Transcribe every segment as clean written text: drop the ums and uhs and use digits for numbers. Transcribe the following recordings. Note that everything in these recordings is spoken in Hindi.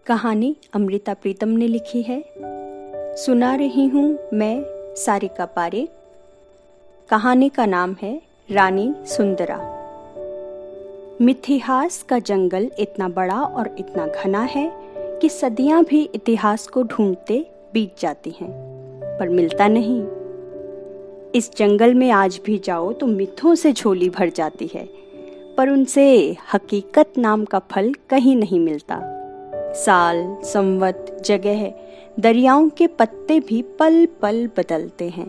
कहानी अमृता प्रीतम ने लिखी है। सुना रही हूँ मैं सारिका पारे। कहानी का नाम है रानी सुंदरा। मिथिहास का जंगल इतना बड़ा और इतना घना है कि सदियां भी इतिहास को ढूंढते बीत जाती हैं, पर मिलता नहीं। इस जंगल में आज भी जाओ तो मिथों से झोली भर जाती है, पर उनसे हकीकत नाम का फल कहीं नहीं मिलता। साल, संवत, जगह, दरियाओं के पत्ते भी पल पल बदलते हैं।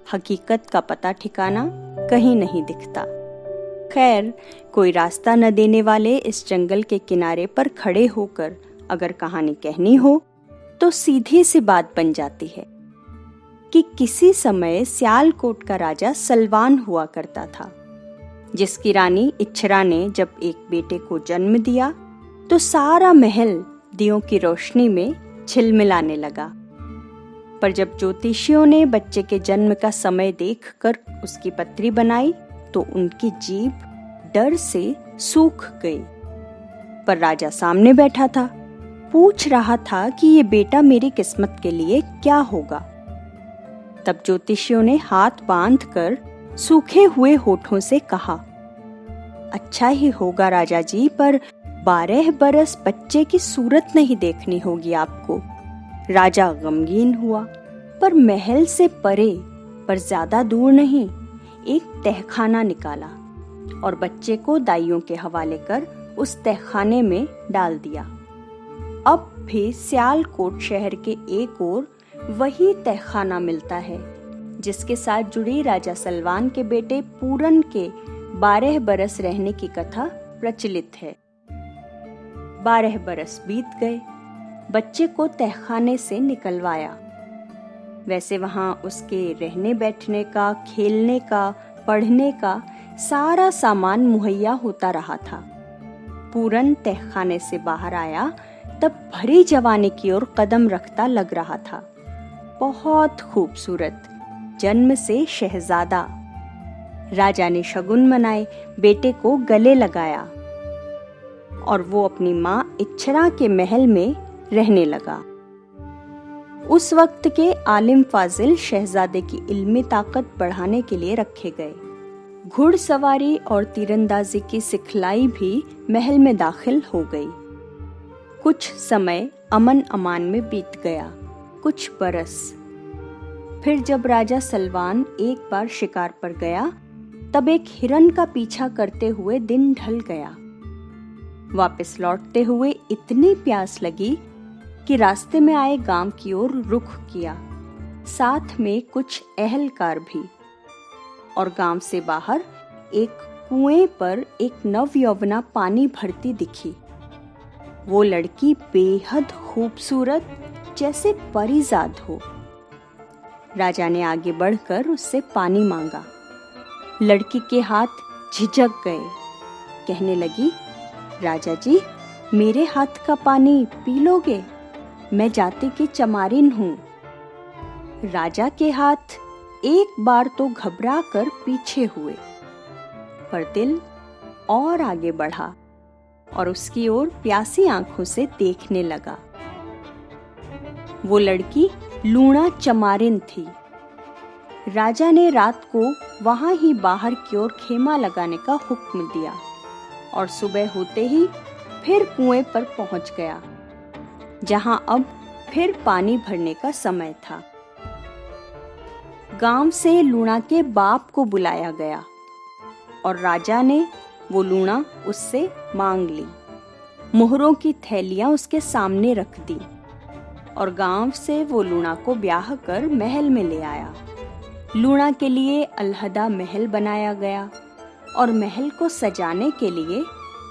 हकीकत का पता ठिकाना कहीं नहीं दिखता। खैर, कोई रास्ता न देने वाले इस जंगल के किनारे पर खड़े होकर अगर कहानी कहनी हो तो सीधी सी बात बन जाती है कि किसी समय सियालकोट का राजा सलवान हुआ करता था, जिसकी रानी इच्छरा ने जब एक बेटे को जन्म दिया तो सारा महल दियों की रोशनी में झिलमिलाने लगा। पर जब ज्योतिषियों ने बच्चे के जन्म का समय देखकर उसकी पत्री बनाई तो उनकी जीभ डर से सूख गई। पर राजा सामने बैठा था, पूछ रहा था कि ये बेटा मेरी किस्मत के लिए क्या होगा। तब ज्योतिषियों ने हाथ बांधकर सूखे हुए होठों से कहा, अच्छा ही होगा राजा जी, पर 12 बरस बच्चे की सूरत नहीं देखनी होगी आपको। राजा गमगीन हुआ, पर महल से परे, पर ज्यादा दूर नहीं, एक तहखाना निकाला और बच्चे को दाइयों के हवाले कर उस तहखाने में डाल दिया। अब भी सियालकोट शहर के एक ओर वही तहखाना मिलता है जिसके साथ जुड़ी राजा सलवान के बेटे पूरन के 12 बरस रहने की कथा प्रचलित है। 12 बरस बीत गए, बच्चे को तहखाने से निकलवाया। वैसे वहां उसके रहने बैठने का, खेलने का, पढ़ने का सारा सामान मुहैया होता रहा था। पूरन तहखाने से बाहर आया तब भरी जवानी की ओर कदम रखता लग रहा था। बहुत खूबसूरत, जन्म से शहजादा। राजा ने शगुन मनाए, बेटे को गले लगाया और वो अपनी माँ इच्छरा के महल में रहने लगा। उस वक्त के आलिम फाजिल शहजादे की इल्मी ताकत बढ़ाने के लिए रखे गए। घुड़सवारी और तीरंदाजी की सिखलाई भी महल में दाखिल हो गई। कुछ समय अमन अमान में बीत गया, कुछ बरस। फिर जब राजा सलवान एक बार शिकार पर गया तब एक हिरन का पीछा करते हुए दिन ढल गया। वापस लौटते हुए इतनी प्यास लगी कि रास्ते में आए गांव की ओर रुख किया, साथ में कुछ अहलकार भी। और गांव से बाहर एक कुएं पर एक नवयौवना पानी भरती दिखी। वो लड़की बेहद खूबसूरत, जैसे परीजाद हो। राजा ने आगे बढ़कर उससे पानी मांगा। लड़की के हाथ झिझक गए। कहने लगी, राजा जी, मेरे हाथ का पानी पी लोगे? मैं जाति की चमारिन हूँ। राजा के हाथ एक बार तो घबरा कर पीछे हुए, पर दिल और आगे बढ़ा और उसकी ओर प्यासी आंखों से देखने लगा। वो लड़की लूणा चमारिन थी। राजा ने रात को वहां ही बाहर की ओर खेमा लगाने का हुक्म दिया और सुबह होते ही फिर कुएं पर पहुंच गया, जहां अब फिर पानी भरने का समय था। गांव से लूणा के बाप को बुलाया गया और राजा ने वो लूणा उससे मांग ली। मोहरों की थैलियां उसके सामने रख दी और गांव से वो लूणा को ब्याह कर महल में ले आया। लूणा के लिए अलहदा महल बनाया गया और महल को सजाने के लिए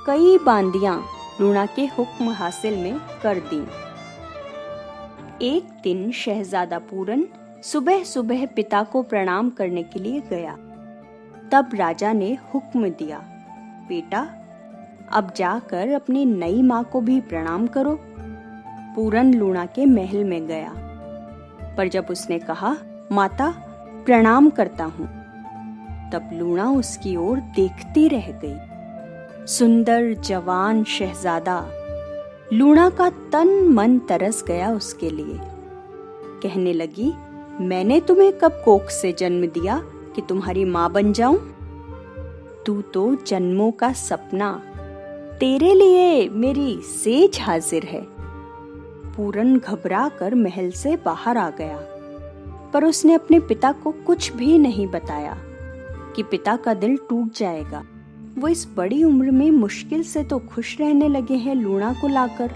कई बांदियां लूणा के हुक्म हासिल में कर दी। एक दिन शहजादा पूरन सुबह सुबह पिता को प्रणाम करने के लिए गया। तब राजा ने हुक्म दिया, बेटा, अब जाकर अपनी नई माँ को भी प्रणाम करो। पूरन लूणा के महल में गया, पर जब उसने कहा, माता प्रणाम करता हूँ, तब लूणा उसकी ओर देखती रह गई। सुंदर जवान शहजादा, लूणा का तन मन तरस गया उसके लिए। कहने लगी, मैंने तुम्हें कब कोख से जन्म दिया कि तुम्हारी माँ बन जाऊं? तू तो जन्मों का सपना, तेरे लिए मेरी सेज हाजिर है। पूरन घबरा कर महल से बाहर आ गया, पर उसने अपने पिता को कुछ भी नहीं बताया कि पिता का दिल टूट जाएगा। वो इस बड़ी उम्र में मुश्किल से तो खुश रहने लगे हैं लूणा को लाकर,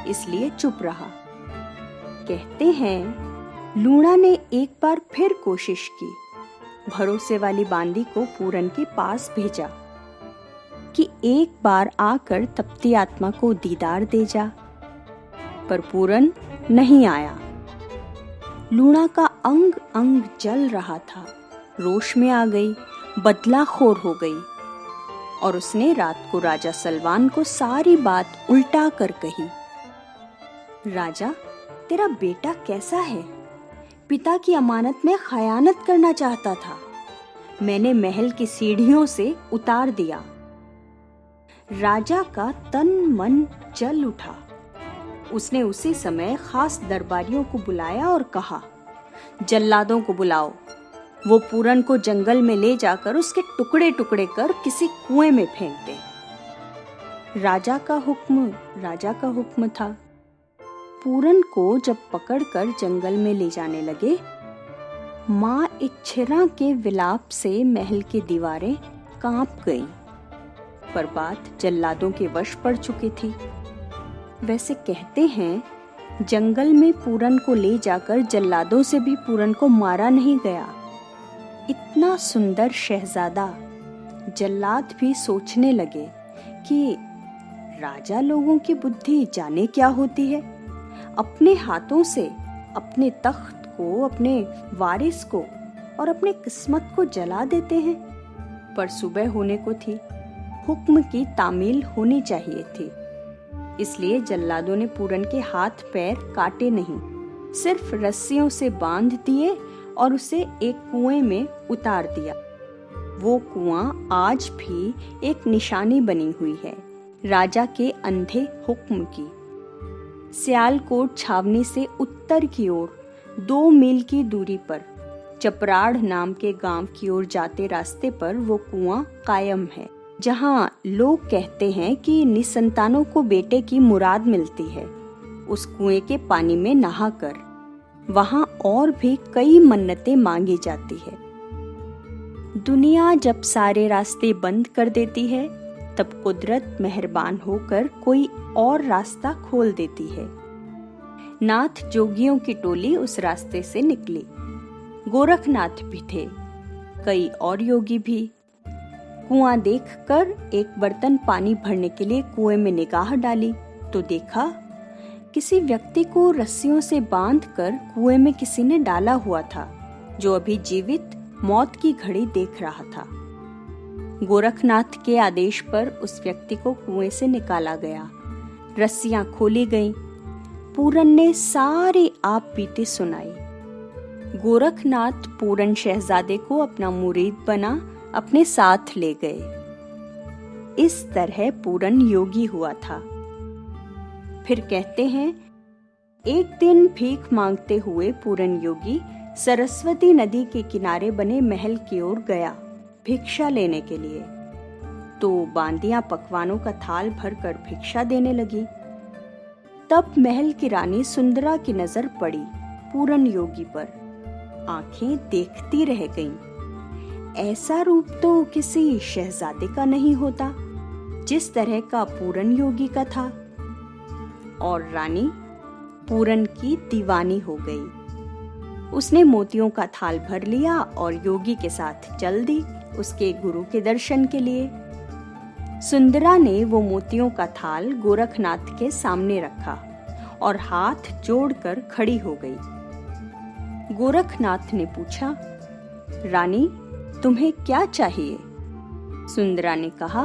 इसलिए चुप रहा। कहते हैं लूणा ने एक बार फिर कोशिश की। भरोसे वाली बांदी को पूरन के पास भेजा कि एक बार आकर तपती आत्मा को दीदार दे जा, पर पूरन नहीं आया। लूणा का अंग अंग जल रहा था, रोष में आ गई, बदलाखोर हो गई और उसने रात को राजा सलवान को सारी बात उल्टा कर कही। राजा, तेरा बेटा कैसा है? पिता की अमानत में खयानत करना चाहता था। मैंने महल की सीढ़ियों से उतार दिया। राजा का तन मन जल उठा। उसने उसी समय खास दरबारियों को बुलाया और कहा, जल्लादों को बुलाओ। वो पूरन को जंगल में ले जाकर उसके टुकड़े टुकड़े कर किसी कुएं में फेंक दे। राजा का हुक्म था। पूरन को जब पकड़कर जंगल में ले जाने लगे, माँ इच्छिरा के विलाप से महल की दीवारें कांप गईं। पर बात जल्लादों के वश पड़ चुकी थी। वैसे कहते हैं जंगल में पूरन को ले जाकर जल्लादों से भी पूरन को मारा नहीं गया। इतना सुंदर शहजादा। जल्लाद भी सोचने लगे कि राजा लोगों की बुद्धि जाने क्या होती है। अपने हाथों से अपने तख्त को, अपने वारिस को और अपने किस्मत को जला देते हैं। पर सुबह होने को थी, हुक्म की तामील होनी चाहिए थी। इसलिए जल्लादों ने पूरन के हाथ पैर काटे नहीं, सिर्फ रस्सियों से बांध दिए और उसे एक कुएं में उतार दिया। वो कुआं आज भी एक निशानी बनी हुई है राजा के अंधे हुक्म की। सियालकोट छावनी से उत्तर की ओर 2 मील की दूरी पर चपराड़ नाम के गांव की ओर जाते रास्ते पर वो कुआं कायम है, जहां लोग कहते हैं कि निसंतानों को बेटे की मुराद मिलती है। उस कुएं के पानी में नहाकर वहां और भी कई मन्नतें मांगी जाती है। दुनिया जब सारे रास्ते बंद कर देती है, तब कुदरत मेहरबान होकर कोई और रास्ता खोल देती है। नाथ जोगियों की टोली उस रास्ते से निकली। गोरखनाथ भी थे, कई और योगी भी। कुआं देखकर एक बर्तन पानी भरने के लिए कुएं में निगाह डाली तो देखा किसी व्यक्ति को रस्सियों से बांधकर कुएं में किसी ने डाला हुआ था, जो अभी जीवित मौत की घड़ी देख रहा था। गोरखनाथ के आदेश पर उस व्यक्ति को कुएं से निकाला गया। रस्सियां खोली गईं। पूरन ने सारी आप बीती सुनाई। गोरखनाथ पूरन शहजादे को अपना मुरीद बना अपने साथ ले गए। इस तरह पूरन योगी हुआ था। फिर कहते हैं एक दिन भीख मांगते हुए पूरन योगी सरस्वती नदी के किनारे बने महल की ओर गया भिक्षा लेने के लिए। तो बांदियां पकवानों का थाल भरकर भिक्षा देने लगी। तब महल की रानी सुंदरा की नजर पड़ी पूरन योगी पर। आंखें देखती रह गईं। ऐसा रूप तो किसी शहजादे का नहीं होता जिस तरह का पूरन योगी का था। और रानी पूरन की दीवानी हो गई। उसने मोतियों का थाल भर लिया और योगी के साथ चल दी उसके गुरु के दर्शन के लिए। सुंदरा ने वो मोतियों का थाल गोरखनाथ के सामने रखा और हाथ जोड़कर खड़ी हो गई। गोरखनाथ ने पूछा, रानी तुम्हें क्या चाहिए? सुंदरा ने कहा,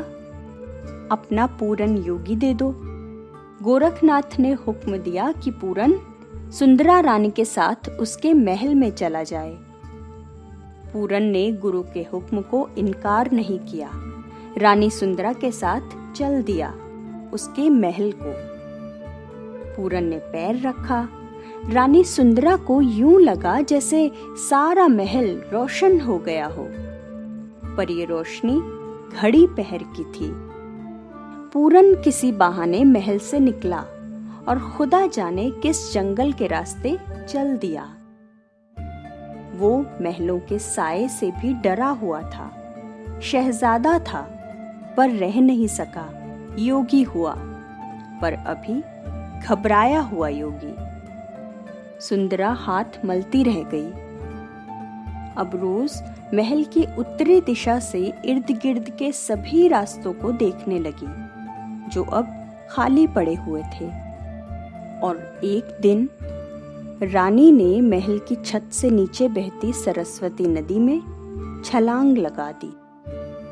अपना पूरन योगी दे दो। गोरखनाथ ने हुक्म दिया कि पूरन सुंदरा रानी के साथ उसके महल में चला जाए। पूरन ने गुरु के हुक्म को इनकार नहीं किया। रानी सुंदरा के साथ चल दिया उसके महल को। पूरन ने पैर रखा। रानी सुंदरा को यूं लगा जैसे सारा महल रोशन हो गया हो, पर ये रोशनी घड़ी पहर की थी। पूरन किसी बहाने महल से निकला और खुदा जाने किस जंगल के रास्ते चल दिया। वो महलों के साए से भी डरा हुआ था। शहजादा था पर रह नहीं सका, योगी हुआ पर अभी घबराया हुआ योगी। सुंदरा हाथ मलती रह गई। अब रोज महल की उत्तरी दिशा से इर्द गिर्द के सभी रास्तों को देखने लगी जो अब खाली पड़े हुए थे। और एक दिन रानी ने महल की छत से नीचे बहती सरस्वती नदी में छलांग लगा दी।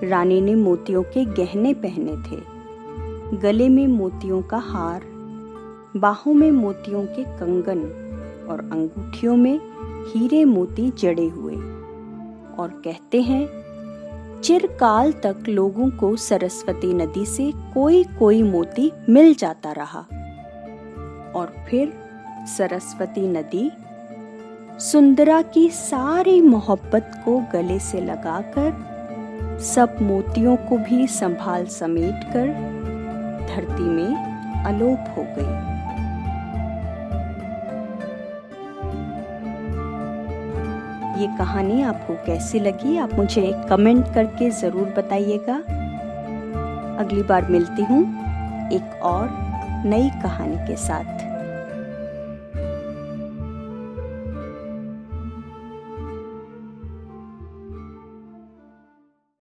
रानी ने मोतियों के गहने पहने थे, गले में मोतियों का हार, बाहों में मोतियों के कंगन और अंगूठियों में हीरे मोती जड़े हुए। और कहते हैं चिरकाल तक लोगों को सरस्वती नदी से कोई कोई मोती मिल जाता रहा। और फिर सरस्वती नदी सुंदरा की सारी मोहब्बत को गले से लगाकर, सब मोतियों को भी संभाल समेट कर धरती में अलोप हो गई। ये कहानी आपको कैसी लगी, आप मुझे कमेंट करके ज़रूर बताइएगा। अगली बार मिलती हूँ एक और नई कहानी के साथ।